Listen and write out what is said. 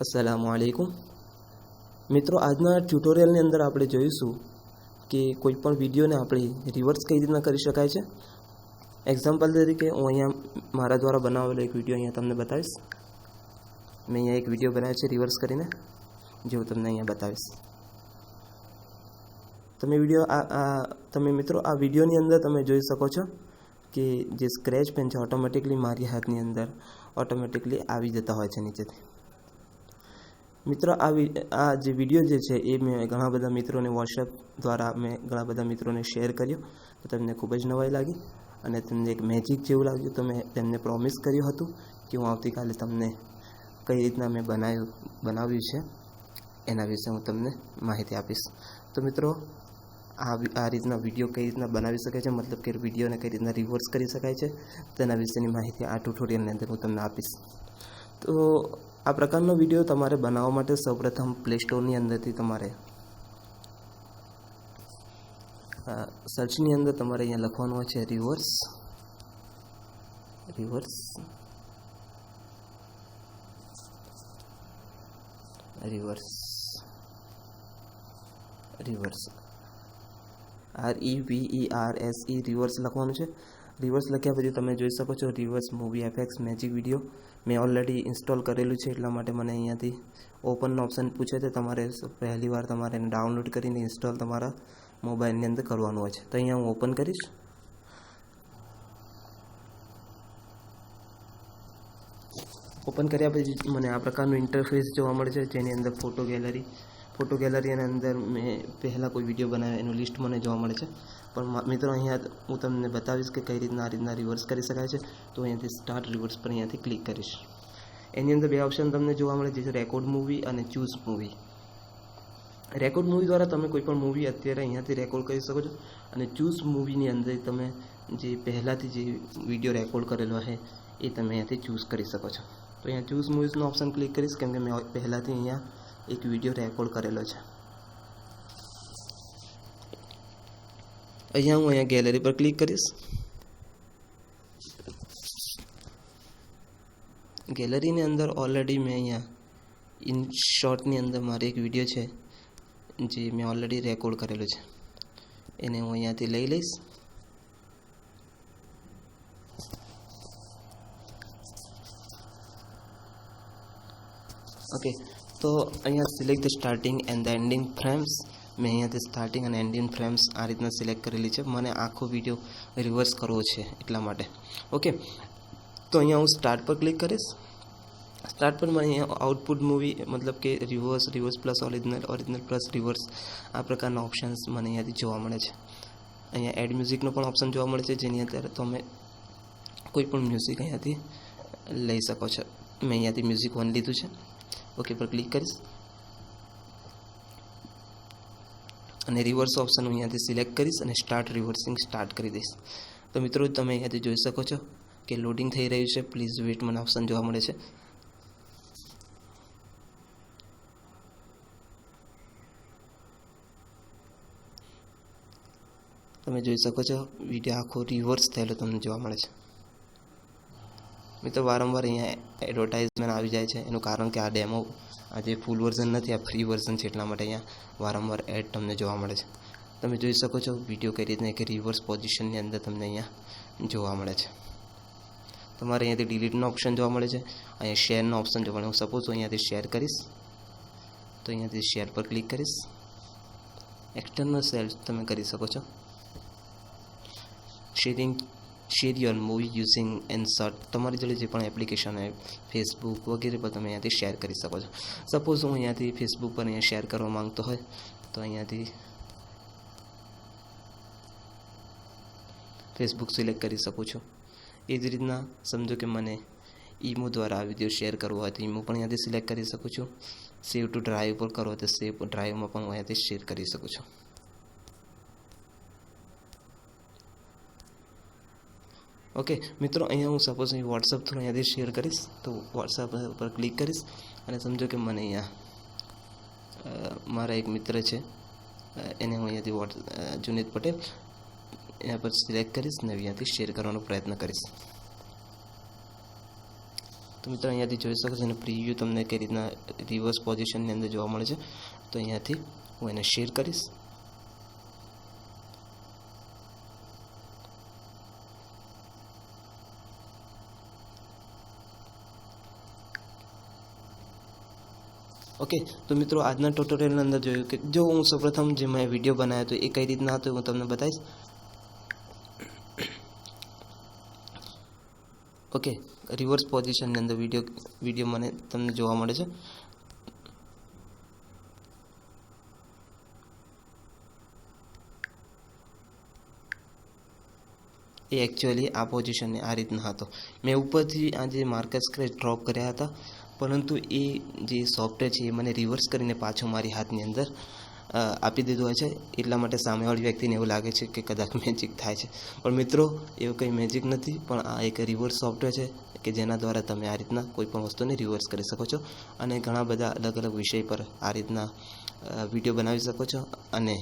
अस्सलामुअलैकुम मित्रों, આજના ટ્યુટોરિયલની અંદર આપણે જોઈશું કે કોઈપણ વિડીયોને આપણે રિવર્સ કઈ રીતના કરી શકાય છે। એક્ઝામ્પલ તરીકે હું અહીંયા મારા દ્વારા બનાવેલો એક વિડીયો અહીંયા તમને બતાવીશ। મેં અહીંયા એક વિડીયો બનાવ્યો છે રિવર્સ કરીને, જે હું તમને અહીંયા બતાવીશ। તમે મિત્રો આ વિડીયોની અંદર તમે જોઈ શકો છો કે જે સ્ક્રેચ પેન છે ઓટોમેટિકલી મારી હાથની અંદર ઓટોમેટિકલી આવી જતા હોય છે નીચેથી। મિત્રો આ જે વિડીયો જે છે એ મેં ઘણા બધા મિત્રોને વોટ્સએપ દ્વારા મેં ઘણા બધા મિત્રોને શેર કર્યો, તો તેમને ખૂબ જ નવાઈ લાગી અને તેમને એક મેજિક જેવું લાગ્યું। તો મેં તેમને પ્રોમિસ કર્યું હતું કે હું આવતીકાલે તમને કઈ રીતના મેં બનાવ્યું છે એના વિશે હું તમને માહિતી આપીશ। તો મિત્રો આ રીતના વિડીયો કઈ રીતના બનાવી શકાય છે, મતલબ કે વિડીયોને કઈ રીતના રિવર્સ કરી શકાય છે, તેના વિશેની માહિતી આ ટ્યુટોરિયલની અંદર હું તમને આપીશ। તો આ પ્રકારનો વિડીયો તમારે બનાવવા માટે સૌપ્રથમ પ્લે સ્ટોરની અંદરથી તમારે સર્ચની અંદર તમારે અહીંયા લખવાનું હોય છે રિવર્સ REVERSE રિવર્સ લખવાનું છે। રિવર્સ લખ્યા પછી તમે જોઈ શકો છો reverse movie FX magic video મેં ઓલરેડી ઇન્સ્ટોલ કરેલું છે, એટલા માટે મને અહીંયાથી ઓપનનો ઓપ્શન પૂછે છે। તમારે પહેલી વાર તમારે એને ડાઉનલોડ કરીને ઇન્સ્ટોલ તમારા મોબાઈલની અંદર કરવાનું હોય છે। તો અહીંયા હું ઓપન કરીશ। ઓપન કર્યા પછી મને આ પ્રકારનું ઇન્ટરફેસ જોવા મળે છે, જેની અંદર ફોટો ગેલેરીની અંદર મેં પહેલાં કોઈ વિડીયો બનાવ્યો એનું લિસ્ટ મને જોવા મળે છે। પણ મિત્રો અહીંયા હું તમને બતાવીશ કે કઈ રીતના આ રીતના રિવર્સ કરી શકાય છે। તો અહીંયાથી સ્ટાર્ટ રિવર્સ પર અહીંયાથી ક્લિક કરીશ। એની અંદર બે ઓપ્શન તમને જોવા મળે, જે છે રેકોર્ડ મૂવી અને ચૂઝ મૂવી। રેકોર્ડ મૂવી દ્વારા તમે કોઈ પણ મૂવી અત્યારે અહીંયાથી રેકોર્ડ કરી શકો છો, અને ચૂઝ મૂવીની અંદર તમે જે પહેલાંથી જે વિડીયો રેકોર્ડ કરેલો છે એ તમે અહીંયાથી ચૂઝ કરી શકો છો। તો અહીંયા ચૂઝ મૂવીઝનો ઓપ્શન ક્લિક કરીશ, કેમ કે મેં પહેલાંથી અહીંયા એક વિડીયો રેકોર્ડ કરેલો છે। અહીંયા ગેલેરી પર ક્લિક કરીશ। ગેલેરીની અંદર ઓલરેડી મેં અહીંયા ઇન શોર્ટની અંદર મારી એક વિડીયો છે જે મેં ઓલરેડી રેકોર્ડ કરેલું છે, એને હું અહીંયાથી લઈ લઈશ। ઓકે, તો અહીંયા select the starting and the ending frames. મેં અહીંયાથી સ્ટાર્ટિંગ અને એન્ડિંગ ફ્રેમ્સ આ રીતના સિલેક્ટ કરેલી છે, મને આખો વિડીયો રિવર્સ કરવો છે એટલા માટે। ઓકે, તો અહીંયા હું સ્ટાર્ટ પર ક્લિક કરીશ। સ્ટાર્ટ પર મને અહીંયા આઉટપુટ મૂવી મતલબ કે reverse plus original plus reverse આ પ્રકારના ઓપ્શન્સ મને અહીંયાથી જોવા મળે છે। અહીંયા એડ મ્યુઝિકનો પણ ઓપ્શન જોવા મળે છે, જેની અંદર તમે કોઈ પણ મ્યુઝિક અહીંયાથી લઈ શકો છો। મેં અહીંયાથી મ્યુઝિક વન લીધું છે। ઓકે પર ક્લિક કરીશ અને રિવર્સ ઓપ્શન હું અહીંયાથી સિલેક્ટ કરીશ અને સ્ટાર્ટ રિવર્સિંગ સ્ટાર્ટ કરી દઈશ। તો મિત્રો તમે અહીંયાથી જોઈ શકો છો કે લોડિંગ થઈ રહ્યું છે, પ્લીઝ વેઇટ મને ઓપ્શન જોવા મળે છે। તમે જોઈ શકો છો વિડીયો આખો રિવર્સ થયેલો તમને જોવા મળે છે। મિત્રો વારંવાર અહીંયા એડવર્ટાઇઝમેન્ટ આવી જાય છે, એનું કારણ કે આ ડેમો આજે ફૂલ વર્ઝન નથી, આ ફ્રી વર્ઝન છે, એટલા માટે અહીંયા વારંવાર એડ તમને જોવા મળે છે। તમે જોઈ શકો છો વિડીયો કઈ રીતના કે રિવર્સ પોઝિશનની અંદર તમને અહીંયા જોવા મળે છે। તમારે અહીંયાથી ડિલીટનો ઓપ્શન જોવા મળે છે, અહીંયા શેરનો ઓપ્શન જોવા મળે। હું સપોઝ અહીંયાથી શેર કરીશ, તો અહીંયાથી શેર પર ક્લિક કરીશ। એક્સટર્નલ સેલ તમે કરી શકો છો। Share your movie using insert, તમારી જોડે જે પણ એપ્લિકેશન હોય ફેસબુક વગેરે પર તમે અહીંયાથી શેર કરી શકો છો। સપોઝ હું અહીંયાથી ફેસબુક પર અહીંયા શેર કરવા માંગતો હોય તો અહીંયાથી ફેસબુક સિલેક્ટ કરી શકું છું। એ જ રીતના સમજો કે મને ઈમો દ્વારા આ વિડીયો શેર કરવો હોય તો ઈમો પણ અહીંયાથી સિલેક્ટ કરી શકું છું। સેવ ટુ ડ્રાઈવ પર કરવો હોય તો સેવ ડ્રાઈવમાં પણ હું અહીંયાથી શેર કરી શકું છું। ઓકે મિત્રો, અહીંયા હું સપોઝ અહીં વોટ્સઅપ થ્રુ અહીંયાથી શેર કરીશ, તો વોટ્સઅપ પર ક્લિક કરીશ અને સમજો કે મને અહીંયા મારા એક મિત્ર છે એને હું અહીંયાથી જુનેદ પટેલ यहाँ पर सिलेक्ट करीश ने અહીંયાથી શેર કરવાનો પ્રયત્ન કરીશ। તો મિત્રો અહીંયાથી જોઈ શકો છો અને પ્રીવ્યૂ તમને કઈ રીતના રિવર્સ પોઝિશનની અંદર જોવા મળે છે. તો અહીંયાથી હું એને શેર કરીશ. ઓકે, તો મિત્રો આજના ટ્યુટોરિયલની અંદર જોયું કે જો હું સૌપ્રથમ જે મેં વિડીયો બનાવ્યો હતો એ કઈ રીતના હતો હું તમને બતાવીશ. ઓકે, રિવર્સ પોઝિશનની અંદર વિડીયો મને તમને જોવા મળે છે. એ એકચ્યુઅલી આ પોઝિશનને આ રીતના હતો. મેં ઉપરથી આ જે માર્કર સ્ક્રેચ ડ્રોપ કર્યા હતા, પરંતુ એ જે સોફ્ટવેર છે એ મને રિવર્સ કરીને પાછો મારી હાથની અંદર આપી દીધું હોય છે. એટલા માટે સામેવાળી વ્યક્તિને એવું લાગે છે કે કદાચ મેજિક થાય છે, પણ મિત્રો એવું કંઈ મેજિક નથી. પણ આ એક રિવર્સ સોફ્ટવેર છે કે જેના દ્વારા તમે આ રીતના કોઈ પણ વસ્તુને રિવર્સ કરી શકો છો અને ઘણા બધા અલગ અલગ વિષય પર આ રીતના વિડીયો બનાવી શકો છો અને